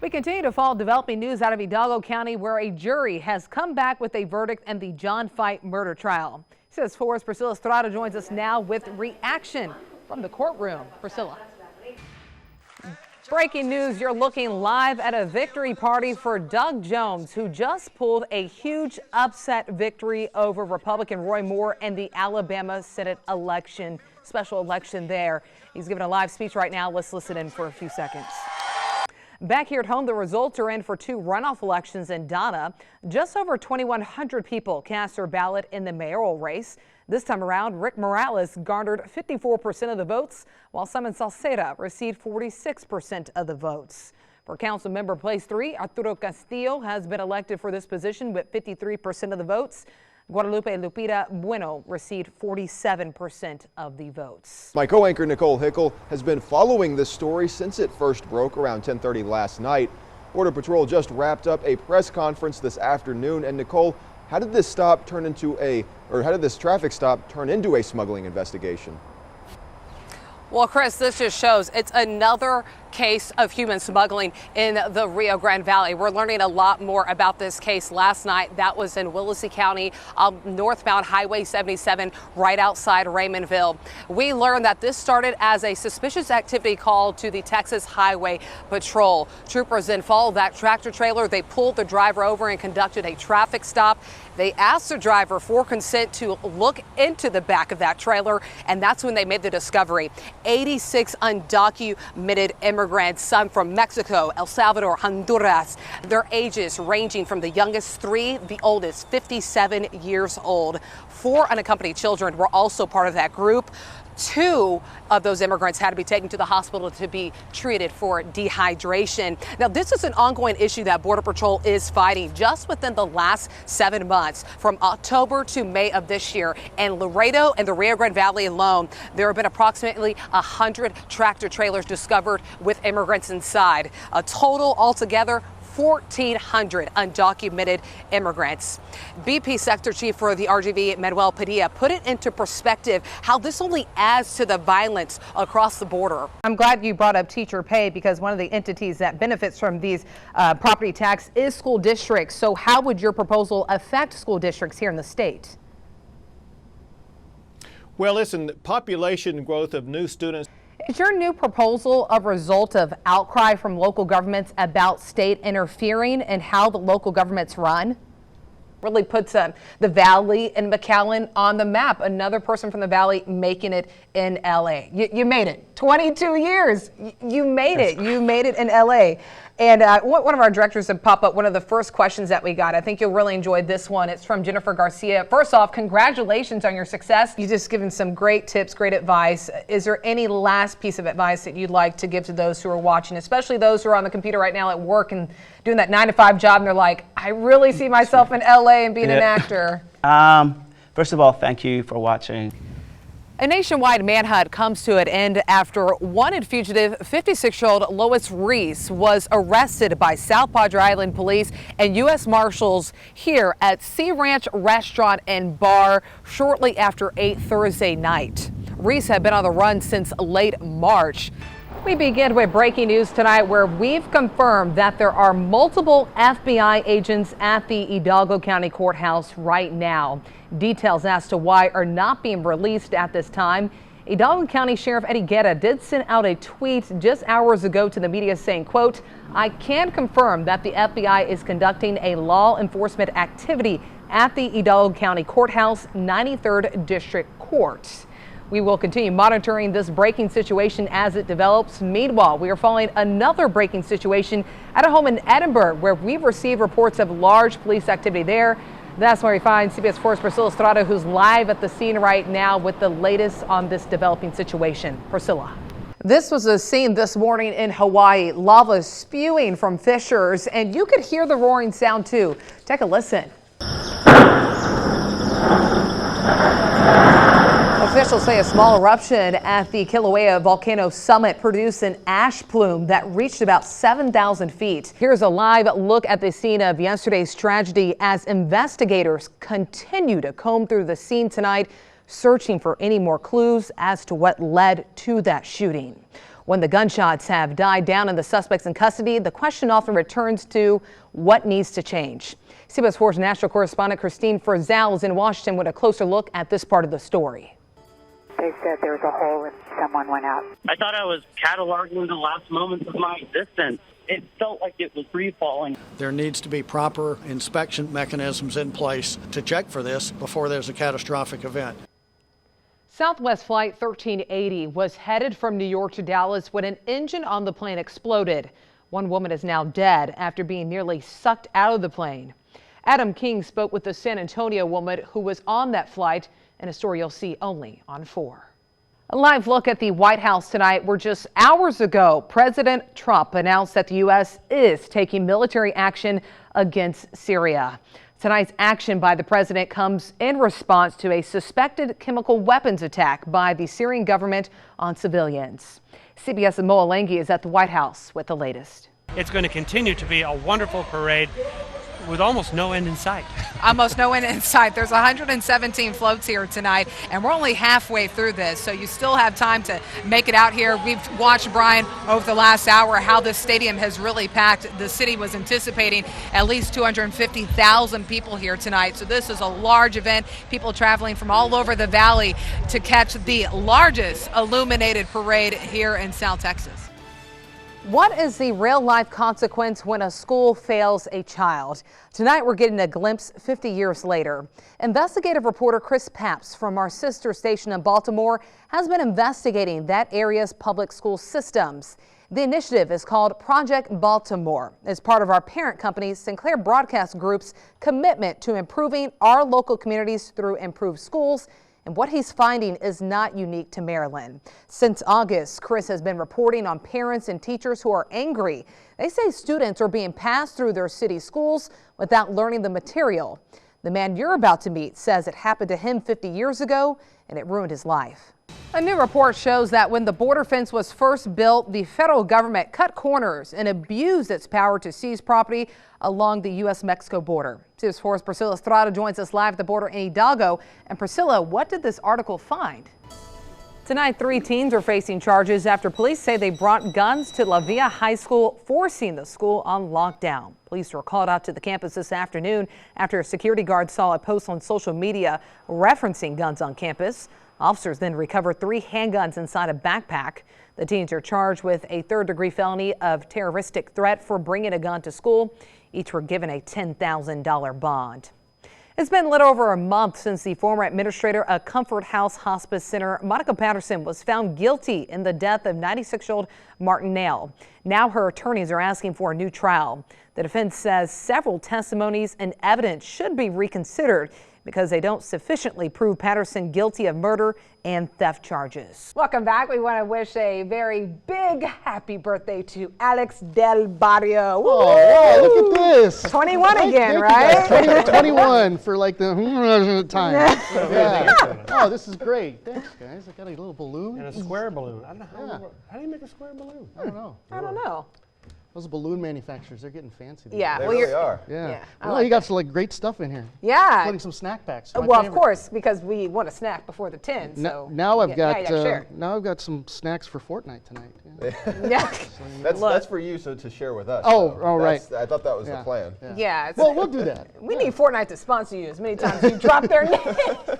We continue to follow developing news out of Hidalgo County, where a jury has come back with a verdict in the John Fight murder trial. CBS 4's Priscilla Estrada joins us now with reaction from the courtroom. Priscilla. Breaking news, you're looking live at a victory party for Doug Jones, who just pulled a huge upset victory over Republican Roy Moore in the Alabama Senate election, special election there. He's giving a live speech right now. Let's listen in for a few seconds. Back here at home, the results are in for two runoff elections in Donna. Just over 2,100 people cast their ballot in the mayoral race. This time around, Rick Morales garnered 54% of the votes, while Simon Salceda received 46% of the votes. For council member place 3, Arturo Castillo has been elected for this position with 53% of the votes. Guadalupe Lupita Bueno received 47% of the votes. My co-anchor Nicole Hickl has been following this story since it first broke around 10:30 last night. Border Patrol just wrapped up a press conference this afternoon. And Nicole, how did this traffic stop turn into a smuggling investigation? Well, Chris, this just shows it's another case of human smuggling in the Rio Grande Valley. We're learning a lot more about this case last night. That was in Willacy County, northbound Highway 77, right outside Raymondville. We learned that this started as a suspicious activity call to the Texas Highway Patrol. Troopers then followed that tractor trailer. They pulled the driver over and conducted a traffic stop. They asked the driver for consent to look into the back of that trailer, and that's when they made the discovery. 86 undocumented immigrants, some from Mexico, El Salvador, Honduras. Their ages ranging from the youngest 3, the oldest 57 years old. 4 unaccompanied children were also part of that group. 2 of those immigrants had to be taken to the hospital to be treated for dehydration. Now, this is an ongoing issue that Border Patrol is fighting just within the last 7 months, from October to May of this year. And Laredo and the Rio Grande Valley alone, there have been approximately 100 tractor trailers discovered with immigrants inside. A total altogether 1,400 undocumented immigrants. BP Sector Chief for the RGV, Manuel Padilla, put it into perspective how this only adds to the violence across the border. I'm glad you brought up teacher pay, because one of the entities that benefits from these property tax is school districts. So how would your proposal affect school districts here in the state? Well, listen, population growth of new students. Is your new proposal a result of outcry from local governments about state interfering in how the local governments run? Really puts the Valley and McAllen on the map. Another person from the Valley making it in LA. You made it. 22 years. You made it. You made it in LA. And one of our directors had pop up one of the first questions that we got. I think you'll really enjoy this one. It's from Jennifer Garcia. First off, congratulations on your success. You just given some great tips, great advice. Is there any last piece of advice that you'd like to give to those who are watching, especially those who are on the computer right now at work and doing that 9-to-5 job, and they're like, I really see myself in LA and being an actor? First of all, thank you for watching. A nationwide manhunt comes to an end after wanted fugitive 56-year-old Lois Reese was arrested by South Padre Island police and U.S. Marshals here at Sea Ranch Restaurant and Bar shortly after 8 Thursday night. Reese had been on the run since late March. We begin with breaking news tonight, where we've confirmed that there are multiple FBI agents at the Hidalgo County Courthouse right now. Details as to why are not being released at this time. Hidalgo County Sheriff Eddie Guerra did send out a tweet just hours ago to the media saying, quote, I can confirm that the FBI is conducting a law enforcement activity at the Hidalgo County Courthouse, 93rd District Court. We will continue monitoring this breaking situation as it develops. Meanwhile, we are following another breaking situation at a home in Edinburgh, where we've received reports of large police activity there. That's where we find CBS 4's Priscilla Estrada, who's live at the scene right now with the latest on this developing situation. Priscilla. This was a scene this morning in Hawaii. Lava spewing from fissures, and you could hear the roaring sound too. Take a listen. Officials say a small eruption at the Kilauea volcano summit produced an ash plume that reached about 7,000 feet. Here's a live look at the scene of yesterday's tragedy as investigators continue to comb through the scene tonight, searching for any more clues as to what led to that shooting. When the gunshots have died down and the suspects in custody, the question often returns to what needs to change. CBS 4's national correspondent Christine Frizzell is in Washington with a closer look at this part of the story. They said there was a hole and someone went out. I thought I was cataloging the last moments of my existence. It felt like it was free falling. There needs to be proper inspection mechanisms in place to check for this before there's a catastrophic event. Southwest Flight 1380 was headed from New York to Dallas when an engine on the plane exploded. One woman is now dead after being nearly sucked out of the plane. Adam King spoke with the San Antonio woman who was on that flight in a story you'll see only on 4. A live look at the White House tonight, where just hours ago, President Trump announced that the U.S. is taking military action against Syria. Tonight's action by the president comes in response to a suspected chemical weapons attack by the Syrian government on civilians. CBS's Moa Langi is at the White House with the latest. It's going to continue to be a wonderful parade with almost no end in sight. Almost no end in sight. There's 117 floats here tonight, and we're only halfway through this, so you still have time to make it out here. We've watched, Brian, over the last hour how this stadium has really packed. The city was anticipating at least 250,000 people here tonight, so this is a large event. People traveling from all over the valley to catch the largest illuminated parade here in South Texas. What is the real-life consequence when a school fails a child? Tonight we're getting a glimpse 50 years later. Investigative reporter Chris Papps from our sister station in Baltimore has been investigating that area's public school systems. The initiative is called Project Baltimore. As part of our parent company, Sinclair Broadcast Group's commitment to improving our local communities through improved schools. And what he's finding is not unique to Maryland. Since August, Chris has been reporting on parents and teachers who are angry. They say students are being passed through their city schools without learning the material. The man you're about to meet says it happened to him 50 years ago and it ruined his life. A new report shows that when the border fence was first built, the federal government cut corners and abused its power to seize property along the U.S.-Mexico border. CBS 4's Priscilla Estrada joins us live at the border in Hidalgo. And Priscilla, what did this article find? Tonight, 3 teens are facing charges after police say they brought guns to La Villa High School, forcing the school on lockdown. Police were called out to the campus this afternoon after a security guard saw a post on social media referencing guns on campus. Officers then recovered 3 handguns inside a backpack. The teens are charged with a 3rd-degree felony of terroristic threat for bringing a gun to school. Each were given a $10,000 bond. It's been a little over a month since the former administrator of Comfort House Hospice Center, Monica Patterson, was found guilty in the death of 96-year-old Martin Nail. Now her attorneys are asking for a new trial. The defense says several testimonies and evidence should be reconsidered because they don't sufficiently prove Patterson guilty of murder and theft charges. Welcome back. We want to wish a very big happy birthday to Alex Del Barrio. Woo! Oh, wow, look at this. 21 again, right? 21 for like the time. Yeah. Oh, this is great. Thanks, guys. I got a little balloon. And a square balloon. I don't know how do you make a square balloon? I don't know. I don't know. Those balloon manufacturers, they're getting fancy. Yeah, They really are. Yeah. I Well, you got some like great stuff in here. Yeah. Including some snack packs. Well, of course, because we want a snack before the 10. So Now I've got share. now I've got some snacks for Fortnite tonight. Yeah. Yeah. That's for you, so to share with us. Oh, so right. I thought that was the plan. Yeah. Well, we'll do that. We need Fortnite to sponsor you as many times as you drop their name.